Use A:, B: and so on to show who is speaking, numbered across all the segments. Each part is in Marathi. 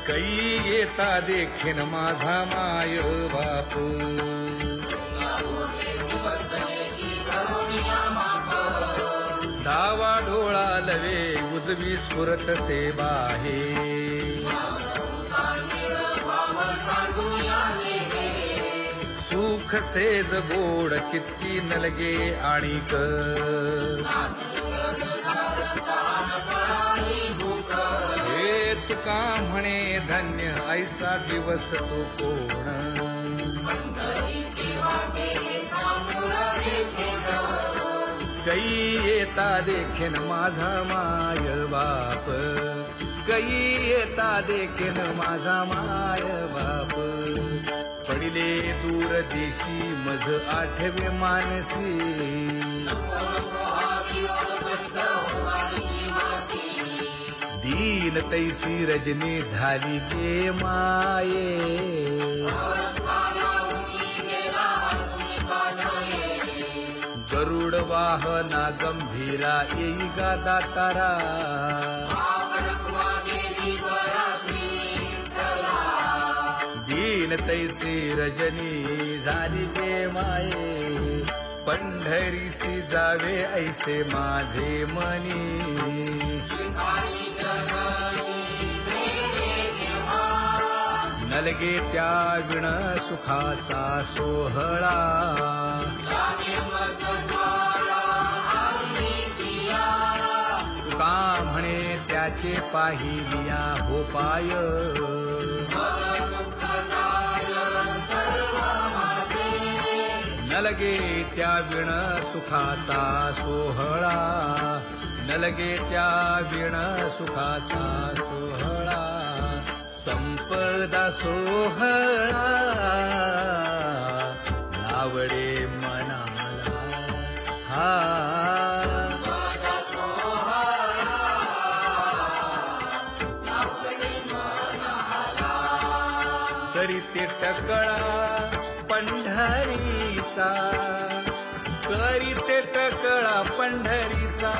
A: कै येता देखीन माझा माय बाप डावा डोळा लवे उजवी स्फुरत से बाहे सुख सेज गोड चित्ती नलगे आणिक हे तुका म्हणे धन्य ऐसा दिवस तो कोण कै येता देखीन माझा माय बाप कै येता देखीन माझा माय बाप पडिले दूर देशी मज आठवे मानसी दीन तैसी रजनी झाली गे माये गरुड वाहना गंभीरा येई गा दातारा दीन तैसी रजनी झाली गे माये पंढरीसी जावे ऐसे माझे मनी नलगे त्या विण सुखाचा सोहळा तुका म्हणे त्याचे पाहिलिया हो पाय नलगे त्या विण सुखाचा सोहळा नलगे त्या विण सुखाचा सोहळा संपदा सोहळा आवडे मनाला हा करीते टकळा पंढरीचा करीते टकळा पंढरीचा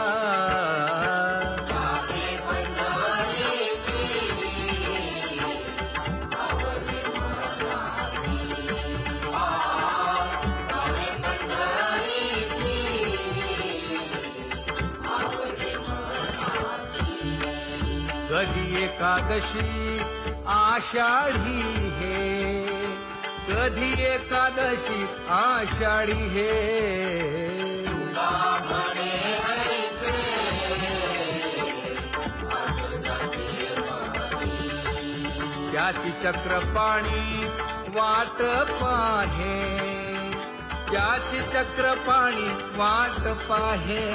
A: कधी एकादशी आषाढी हे कधी एकादशी आषाढी हे त्याची चक्रपाणी वाट पाहे त्याची चक्रपाणी वाट पाहे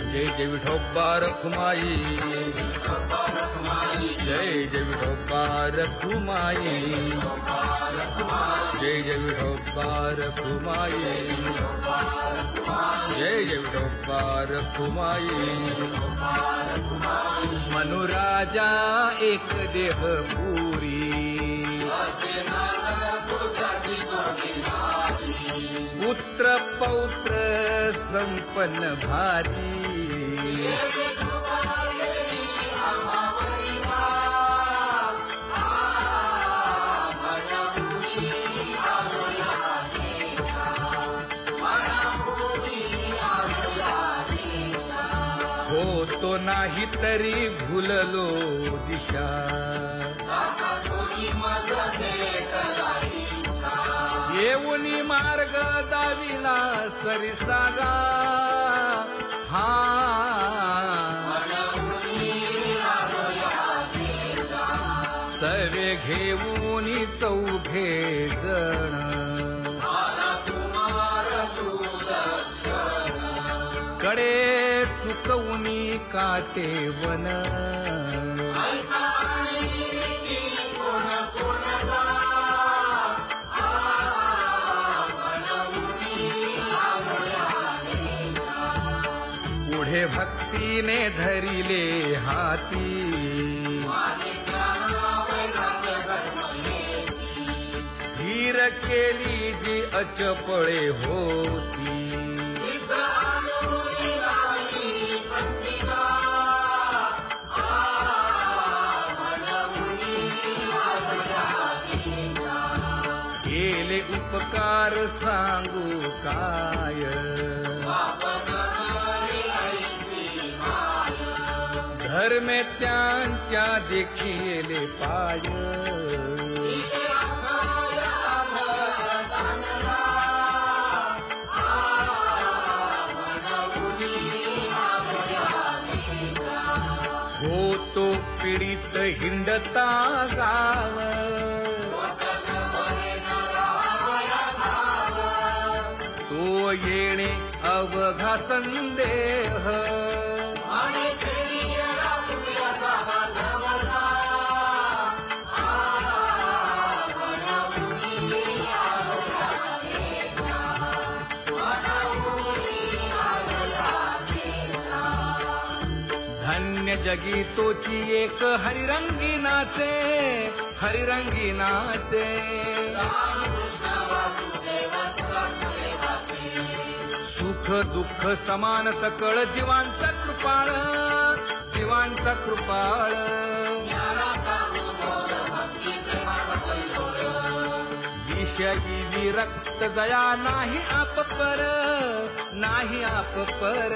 A: जय जय विठोबा रखुमाई जय जय विठोबा रखुमाई जय जय विठोबा रखुमाई जय जय विठोबा रखुमाई मनुराजा एक देह पुरी पुत्र पौत्र संपन्न भारी होतो नाही तरी भुललो दिशा येऊनी मार्ग दाविला सरिसागा हा सर्वे घेऊनी चौघे जण कडे चुकवूनी काटे वन पुढे भक्तीने धरिले हाती, धीर केली जी अचपळे होती, केले उपकार सांगू काय, धर्मे त्यांच्या देखिले पाय, होतो पीडित हिंडता गाव, तो येणे अवघा संदेह, धन्य जगी तोची एक हरिरंगी नाचे, हरिरंगी नाचे, सुख दुःख समान सकळ जीवांचा कृपाळ, जीवांचा कृपाळ, विषयी विरक्त जया नाही आप पर, नाही आप पर,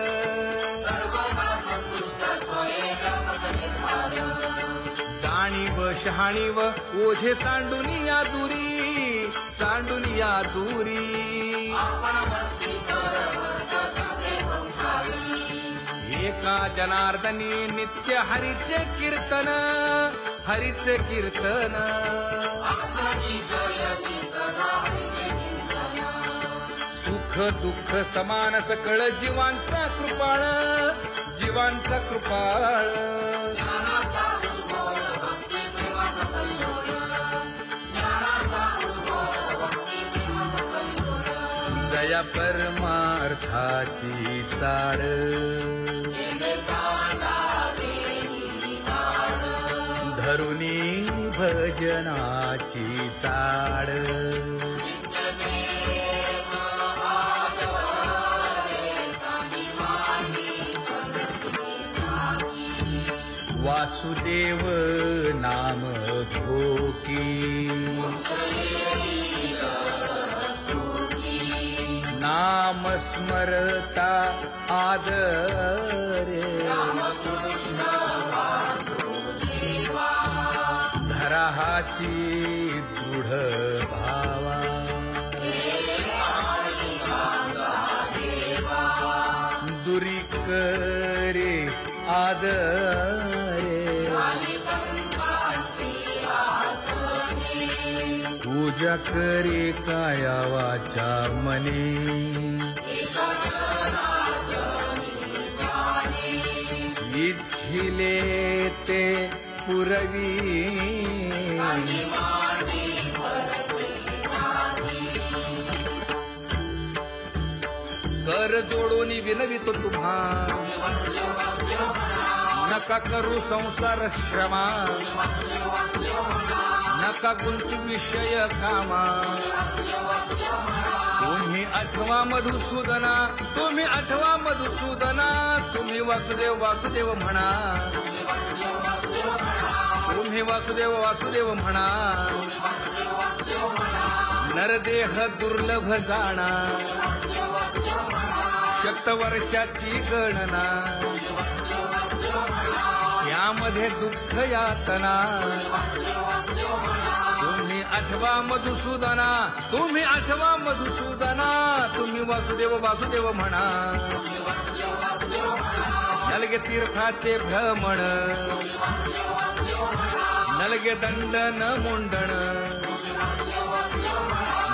A: जाणीव शहाणीव ओझे सांडुनिया दुरी, सांडुनिया दुरी, एका जनार्दनी नित्य हरीचे कीर्तन, हरीचे कीर्तन, सुख दुःख समान सकळ जीवांचा कृपाळ, जीवांचा कृपाळ, जया परमार्थाची चाड, धरुनी भजनाची चाड, वासुदेव नाम घोकी, नाम स्मरता आदरे, धराहाची दृढ भावा, दुरी करे आदरे, पूजा करे काया वाचा मने, इच्छिले ते पुरवी, कर जोडून विनवितो तुम्हा, नका करू संसार श्रमा, नका गुंतू विषय कामा, तुम्ही आठवा मधुसूदना, तुम्ही आठवा मधुसूदना, तुम्ही वासुदेव वासुदेव म्हणा, तुम्ही वासुदेव वासुदेव म्हणा, नरदेह दुर्लभ जाणा, शतवर्षाची गणना, यामध्ये दुःख यातना, तुम्ही आठवा मधुसूदना, तुम्ही आठवा मधुसूदना, तुम्ही वासुदेव वासुदेव म्हणा, नलगे तीर्थाचे भ्रमण, नलगे दंडन मुंडण,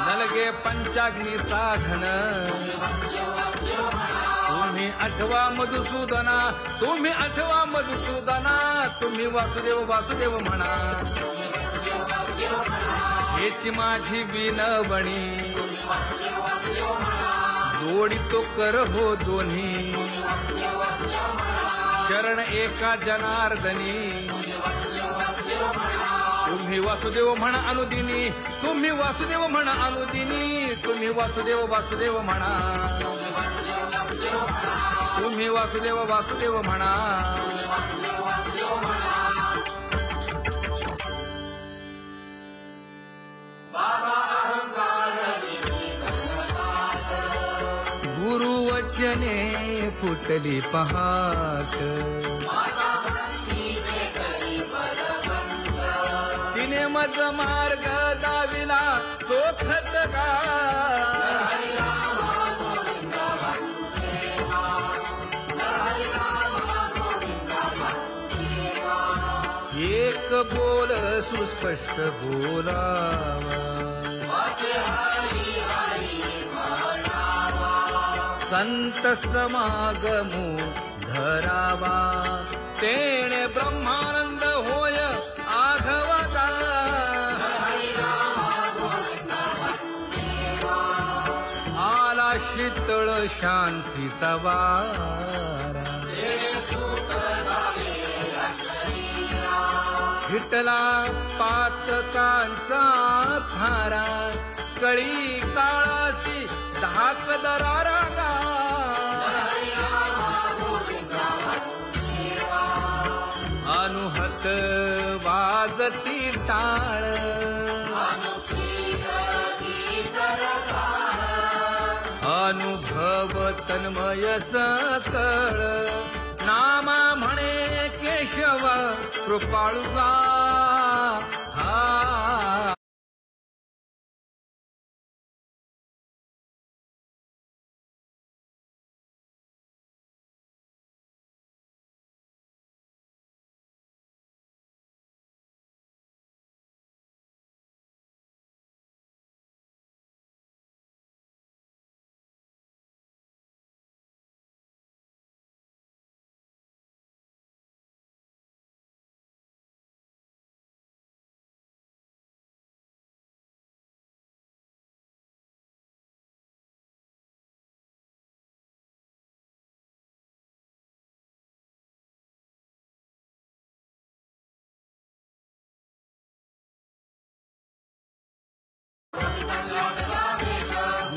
A: नलगे पंचाग्नी साधन, तुम्ही आठवा मधुसूदना, तुम्ही आठवा मधुसूदना, तुम्ही वासुदेव वासुदेव म्हणा, हेची माझी विनवणी, जोडितो कर हो दोन्ही शरण एका जनार्दनी तुम्ही वासुदेव म्हणा अनुदिनी तुम्ही वासुदेव म्हणा अनुदिनी तुम्ही वासुदेव वासुदेव म्हणा तुम्ही वासुदेव वासुदेव म्हणा गुरुवचने फुटली पहाट तिने मज मार्ग दाविला चोखत का एक बोल सुस्पष्ट बोलावा संत समागमू धरावा तेणे ब्रह्मानंद होय आघवता आला शीतळ शांतीचा वारा हिटला पातकांचा थारा कळी काळाची धाक दरारा अनुहत वाजती टाळ अनुभव तन्मय सकळ नामा म्हणे केशव कृपाळुगा हा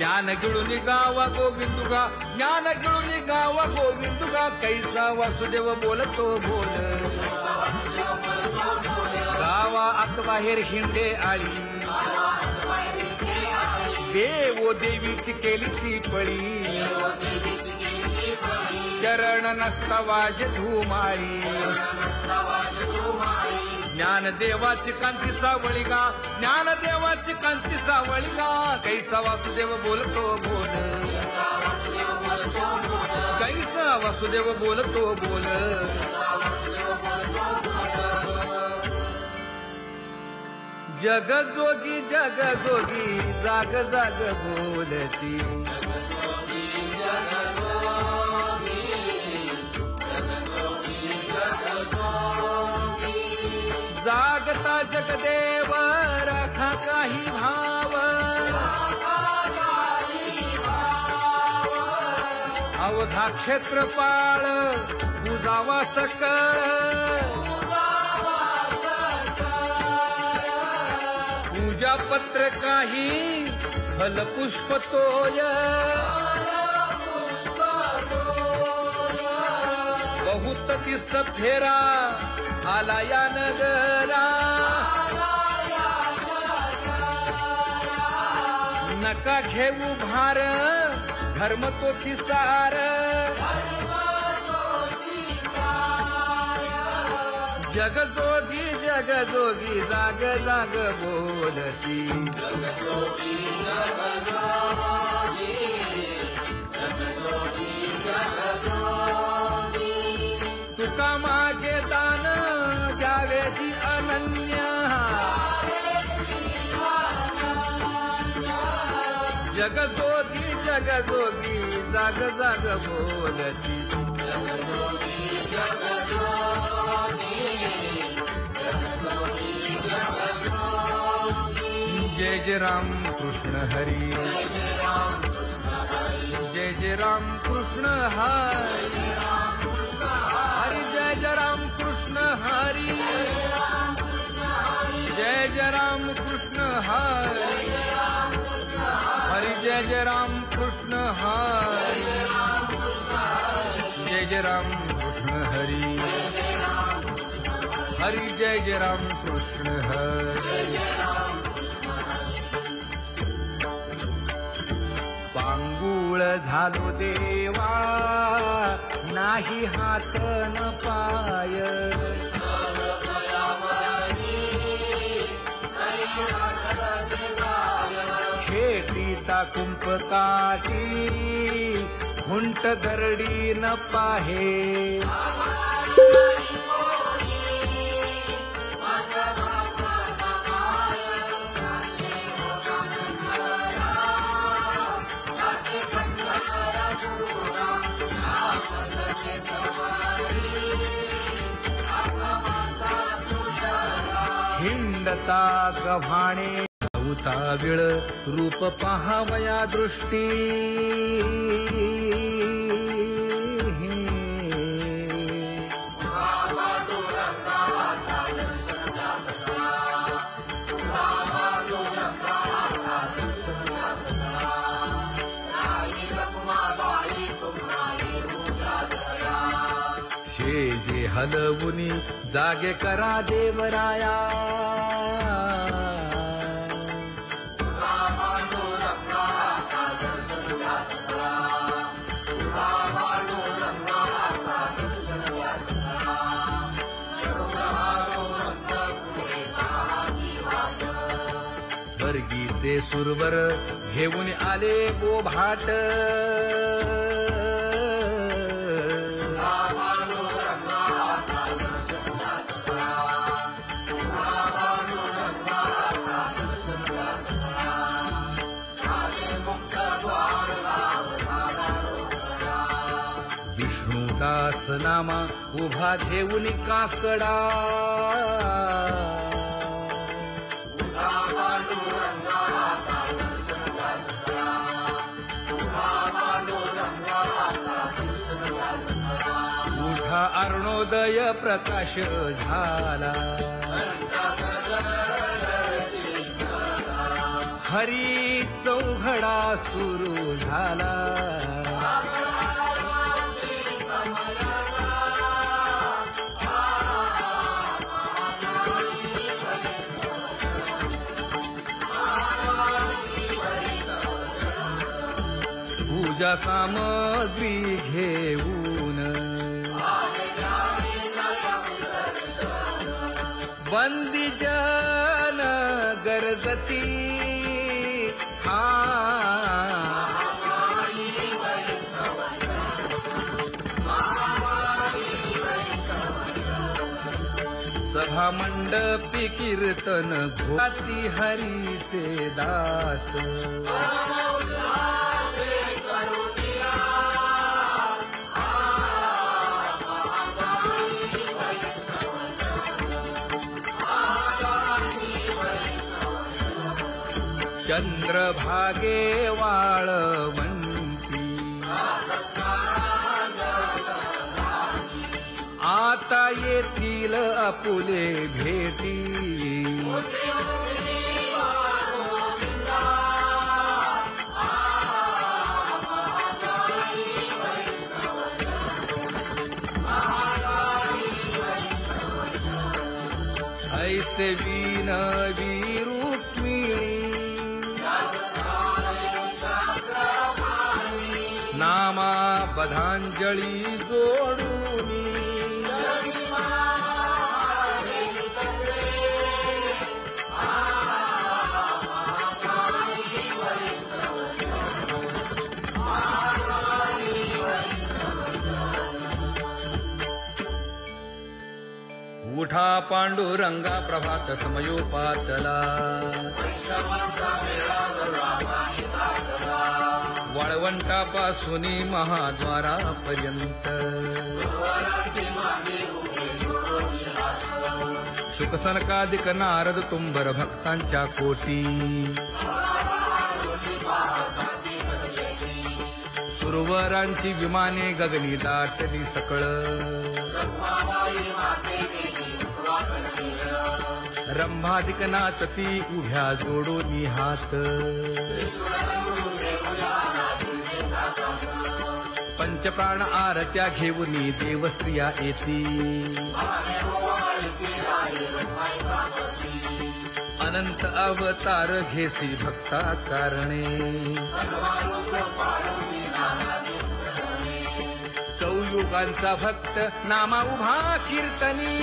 A: ज्ञान गिळून गावा गोविंदुगा ज्ञान गिळून गावा गोविंदुगा कैसा वासुदेव बोलतो बोल गावा आत बाहेर हिंडे आळी देव देवीची केलीची पळी चरण नसता वाज धुमाळी ज्ञान देवाची कांती सावळी गा ज्ञान देवाची कांती सावळी गा कैसा वासुदेव बोलतो बोल कैसा वासुदेव बोलतो बोल जग जोगी जाग जाग बोलती जागता जगदेव राखा काही भाव अवघा क्षेत्रपाळ पूजावा सकळ पूजा पत्र काही फलपुष्प तोय बहुत तीस फेरा आला या नगरा नका घेऊ भार धर्म तोची सार जगजोगी जाग जाग बोलती तुका मागे दान द्यावेची अनन्य जगजोगी जाग जाग बोलती जय जय राम कृष्ण हरी जय जय राम कृष्ण हरी हरी जय जय राम कृष्ण हरी जय जय राम कृष्ण हरी हरी जय जय राम कृष्ण हरी जय जय राम कृष्ण हरी हरी जय जय राम कृष्ण हरी पांगुळ झालो देवा नाही हात न पाय खेटीता कुंपकाठी हुंट दरडी न पाहे हिंडता गव्हाणे होता वेळ रूप पहावया दृष्टी शेजे हलवुनी जागे करा देवराया स्वर्गीचे सुरवर घेऊन आले बोभाट विष्णुदास नामा उभा घेऊन काकडा उठा अरुणोदय प्रकाश झाला हरी चौघडा सुरू झाला पूजा सामग्री घेऊन बंदी जन गरजती सभा मंडपी कीर्तन घोती हरीचे दास चंद्रभागे वाळवंती आता येतील आपुले भेटी ऐसे विनवी रुक्मिणी नामा बधांजळी जोडूनी उठा पांडुरंगा प्रभात समयोपातला वाळवंटापासून महाद्वारापर्यंत शुकसनकादिक नारद तुंबर भक्तांच्या कोटी सुरवरांची विमाने गगनी दाटली सकळ रंभाधिक नाचती उभ्या जोडोनी हात पंचप्राण आरत्या घेऊनी देवस्त्रिया येती अनंत अवतार घेसी भक्ता कारणे चौयुगांचा भक्त नामा उभा कीर्तनी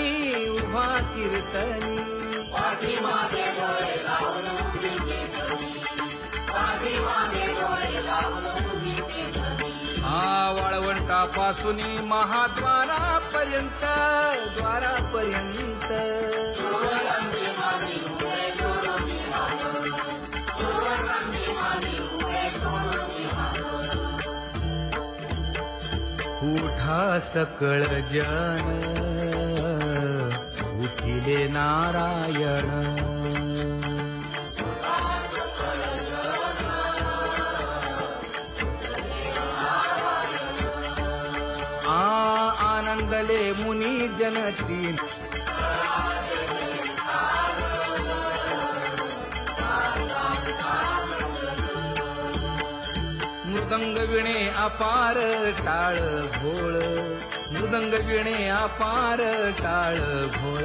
A: वाळवंटापासून महाद्वारापर्यंत उठा सकळ जन उठिले नारायण आनंदले मुनी जनती मृदंग विणे अपार टाळ भोळ मृदंग विणे अपार टाळ भोळ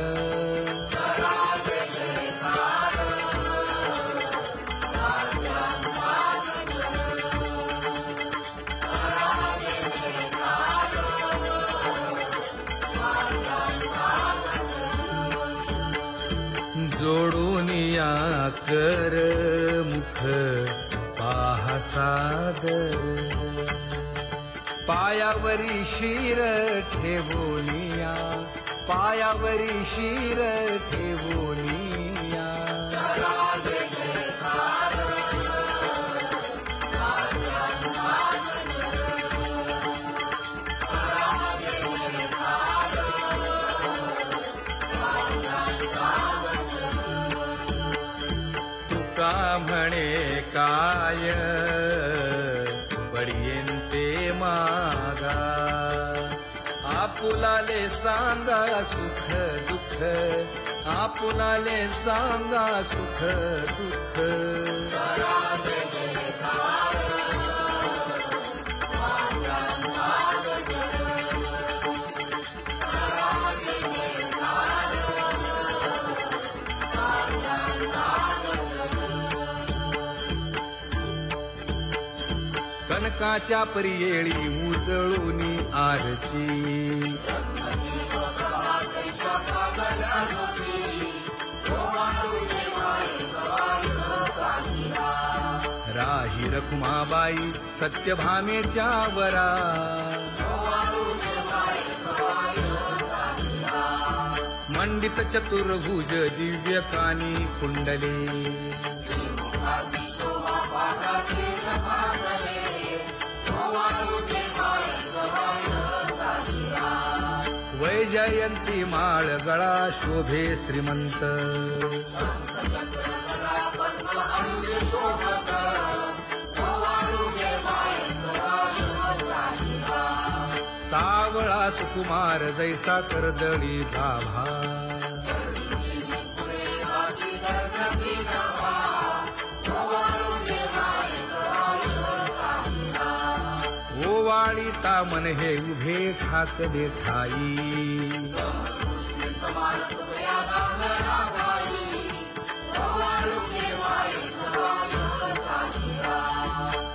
A: जोडूनिया कर मुख पाहा सादर पायावरी शिर ठेवोनिया पायावरी शिर ठेवोनिया तुका म्हणे काय पडियेंते मागा आपुलाले सांगा सुख दुःख आपुलाले सांगा सुख दुःख कनकाच्या परियेळी उजळूनी आरती राही रखुमाबाई सत्यभामेच्या वरा मंडित चतुर्भुज दिव्य कानी कुंडले वैजयंती माळ गळा शोभे श्रीमंत सावळा सुकुमार जैसा कर्दळी गाभा ओवाळी तामन हे उभे ठाकले ठाई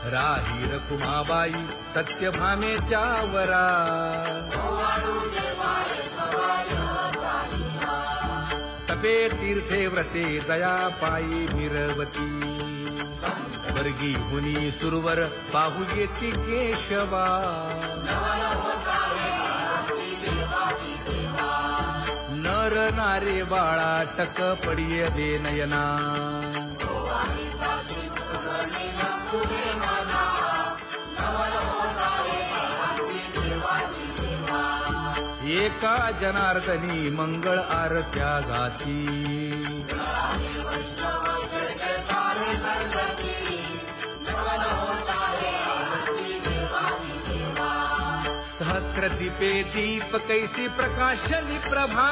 A: राही रखुमाबाई सत्यभामेच्या वरा तपे तीर्थे व्रते जया पायी निरवती वर्गी हुनी सुरवर पाहू येती केशवा नर नारे बाळा टक पडिये दे नयना एका जनार्दनी मंगळ आरत्या गाती सहस्रदीपे दीप कैसी प्रकाशली प्रभा